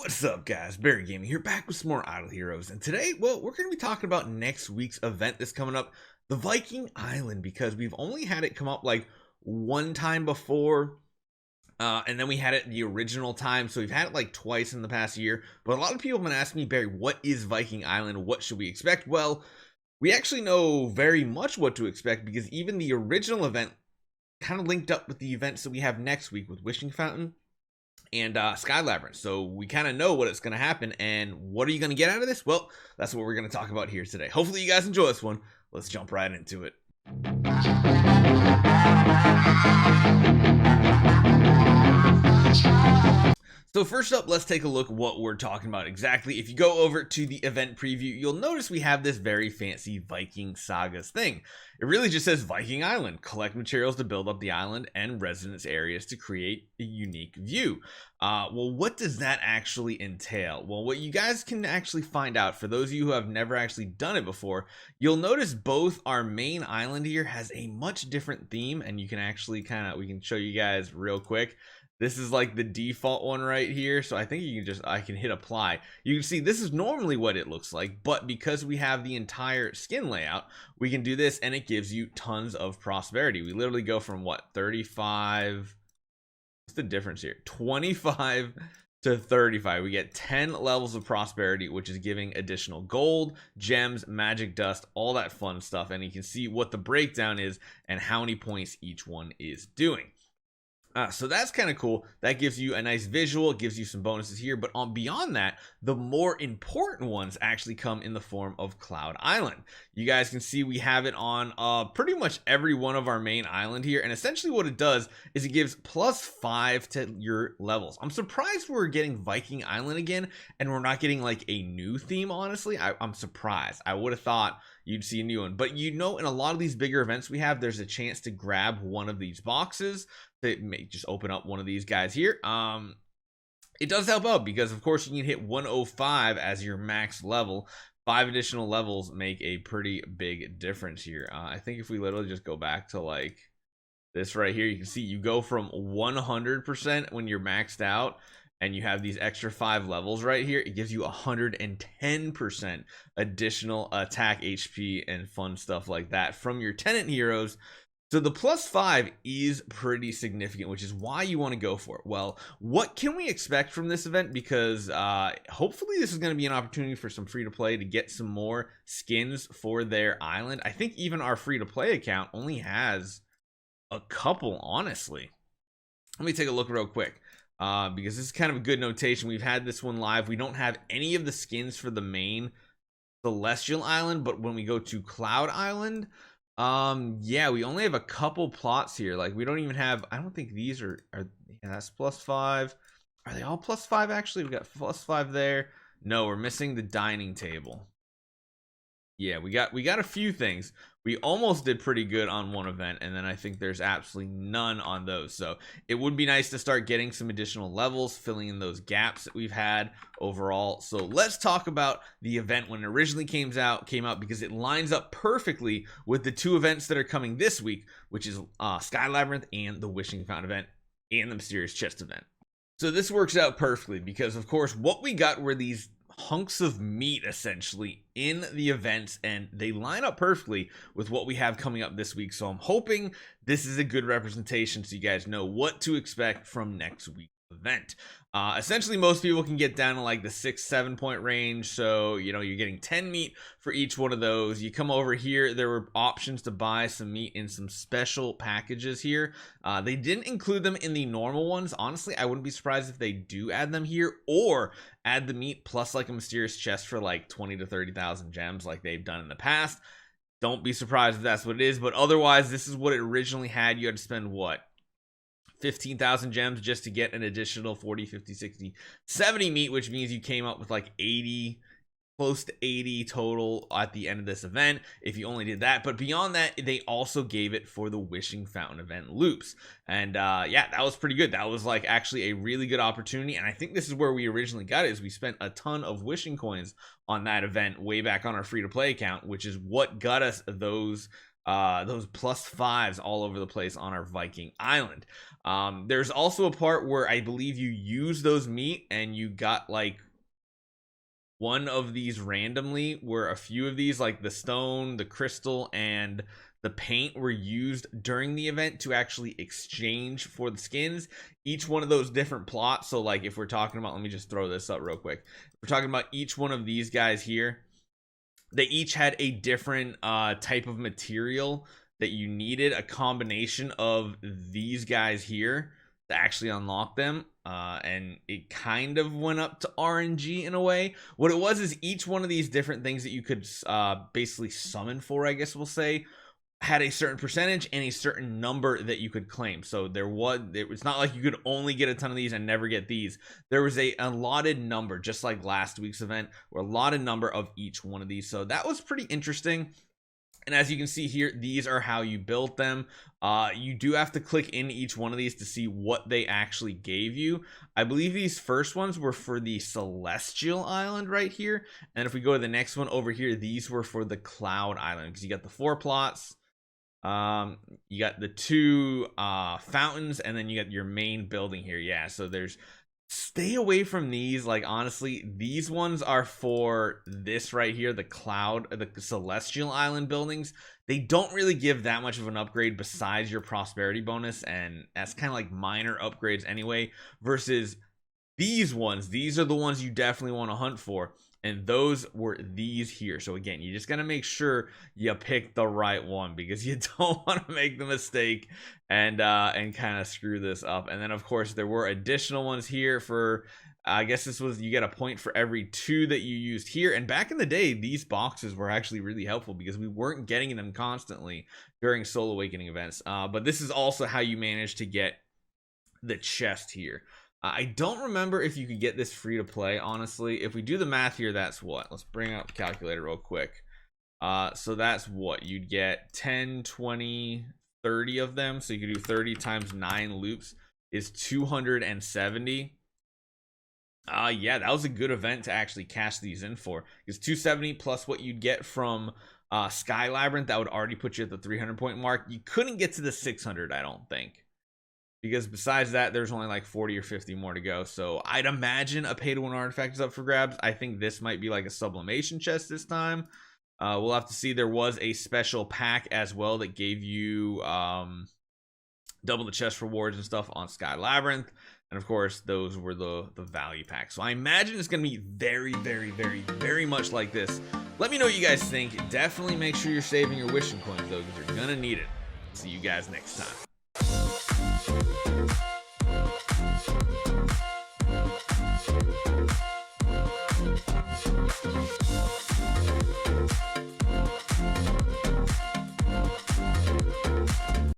What's up, guys? Barry Gaming here, back with some more Idle Heroes. And today, well, we're going to be talking about next week's event that's coming up, the Viking Island, because we've only had it come up like one time before, and then we had it the original time, so we've had it like twice in the past year. But a lot of people have been asking me, Barry, what is Viking Island? What should we expect? Well, we actually know very much what to expect, because even the original event kind of linked up with the events that we have next week with Wishing Fountain and Sky Labyrinth. So we kind of know what it's going to happen. And what are you going to get out of this? Well, that's what we're going to talk about here today. Hopefully you guys enjoy this one. Let's jump right into it. So first up, let's take a look at what we're talking about exactly. If you go over to the event preview, you'll notice we have this very fancy Viking Sagas thing. It really just says Viking Island. Collect materials to build up the island and residence areas to create a unique view. Well, what does that actually entail? Well, what you guys can actually find out, for those of you who have never actually done it before, you'll notice both our main island here has a much different theme, and you can actually we can show you guys real quick. This is like the default one right here. So I think I can hit apply. You can see this is normally what it looks like, but because we have the entire skin layout, we can do this and it gives you tons of prosperity. We literally go from what, 35, what's the difference here? 25 to 35. We get 10 levels of prosperity, which is giving additional gold, gems, magic dust, all that fun stuff. And you can see what the breakdown is and how many points each one is doing. So that's kind of cool. That gives you a nice visual. It gives you some bonuses here. But beyond that, the more important ones actually come in the form of Cloud Island. You guys can see we have it on pretty much every one of our main island here. And essentially what it does is it gives +5 to your levels. I'm surprised we're getting Viking Island again and we're not getting like a new theme, honestly. I'm surprised. I would have thought you'd see a new one. But you know, in a lot of these bigger events we have, there's a chance to grab one of these boxes. It may just open up one of these guys here. It does help out because of course you can hit 105 as your max level. 5 additional levels make a pretty big difference here. I think if we literally just go back to like this right here, you can see you go from 100% when you're maxed out and you have these extra 5 levels right here. It gives you 110% additional attack HP and fun stuff like that from your tenant heroes. So the +5 is pretty significant, which is why you want to go for it. Well, what can we expect from this event? Because hopefully this is going to be an opportunity for some free-to-play to get some more skins for their island. I think even our free-to-play account only has a couple, honestly. Let me take a look real quick. Because this is kind of a good notation. We've had this one live. We don't have any of the skins for the main Celestial Island, but when we go to Cloud Island, yeah, we only have a couple plots here. Like we don't even have, I don't think these are yeah, that's +5. Are they all +5 actually? We got +5 there. No, we're missing the dining table. Yeah, we got a few things. We almost did pretty good on one event, and then I think there's absolutely none on those. So it would be nice to start getting some additional levels, filling in those gaps that we've had overall. So let's talk about the event when it originally came out because it lines up perfectly with the 2 events that are coming this week, which is Sky Labyrinth and the Wishing Fountain event and the Mysterious Chest event. So this works out perfectly because, of course, what we got were these hunks of meat essentially in the events, and they line up perfectly with what we have coming up this week. So I'm hoping this is a good representation so you guys know what to expect from next week's event. Essentially most people can get down to like the 6-7 point range, so you know you're getting 10 meat for each one of those. You come over here, there were options to buy some meat in some special packages here. They didn't include them in the normal ones. Honestly, I wouldn't be surprised if they do add them here, or add the meat plus like a mysterious chest for like 20 to 30,000 gems like they've done in the past. Don't be surprised if that's what it is, but otherwise this is what it originally had. You had to spend what, 15,000 gems just to get an additional 40, 50, 60, 70 meat, which means you came up with like 80, close to 80 total at the end of this event if you only did that. But beyond that, they also gave it for the Wishing Fountain event loops, and yeah, that was pretty good. That was like actually a really good opportunity, and I think this is where we originally got it. Is we spent a ton of wishing coins on that event way back on our free-to-play account, which is what got us those those +5s all over the place on our Viking Island. There's also a part where I believe you use those meat and you got like one of these randomly, where a few of these, like the stone, the crystal, and the paint, were used during the event to actually exchange for the skins. Each one of those different plots, so like if we're talking about, let me just throw this up real quick. We're talking about each one of these guys here. They each had a different type of material that you needed, a combination of these guys here to actually unlock them, and it kind of went up to RNG in a way. What it was is each one of these different things that you could basically summon for, I guess we'll say, had a certain percentage and a certain number that you could claim. So it's not like you could only get a ton of these and never get these. There was a allotted number, just like last week's event, or a allotted number of each one of these. So that was pretty interesting. And as you can see here, these are how you built them. You do have to click in each one of these to see what they actually gave you. I believe these first ones were for the Celestial Island right here. And if we go to the next one over here, these were for the Cloud Island, because you got the 4 plots. You got the 2 fountains, and then you got your main building here. Yeah, so stay away from these. Like, honestly, these ones are for this right here, the Celestial Island buildings. They don't really give that much of an upgrade besides your prosperity bonus, and that's kind of like minor upgrades anyway, versus these ones. These are the ones you definitely want to hunt for, and those were these here. So again, you just gotta make sure you pick the right one, because you don't want to make the mistake and kind of screw this up. And then of course there were additional ones here for, I guess this was, you get a point for every 2 that you used here. And back in the day, these boxes were actually really helpful because we weren't getting them constantly during Soul Awakening events. But this is also how you manage to get the chest here. I don't remember if you could get this free to play, honestly. If we do the math here, that's what? Let's bring up the calculator real quick. So that's what? You'd get 10, 20, 30 of them. So you could do 30 times 9 loops is 270. Yeah, that was a good event to actually cash these in for. It's 270 plus what you'd get from Sky Labyrinth. That would already put you at the 300 point mark. You couldn't get to the 600, I don't think, because besides that, there's only like 40 or 50 more to go. So I'd imagine a pay to win artifact is up for grabs. I think this might be like a sublimation chest this time. We'll have to see. There was a special pack as well that gave you double the chest rewards and stuff on Sky Labyrinth. And of course, those were the value packs. So I imagine it's going to be very, very, very, very much like this. Let me know what you guys think. Definitely make sure you're saving your wishing coins, though, because you're going to need it. See you guys next time.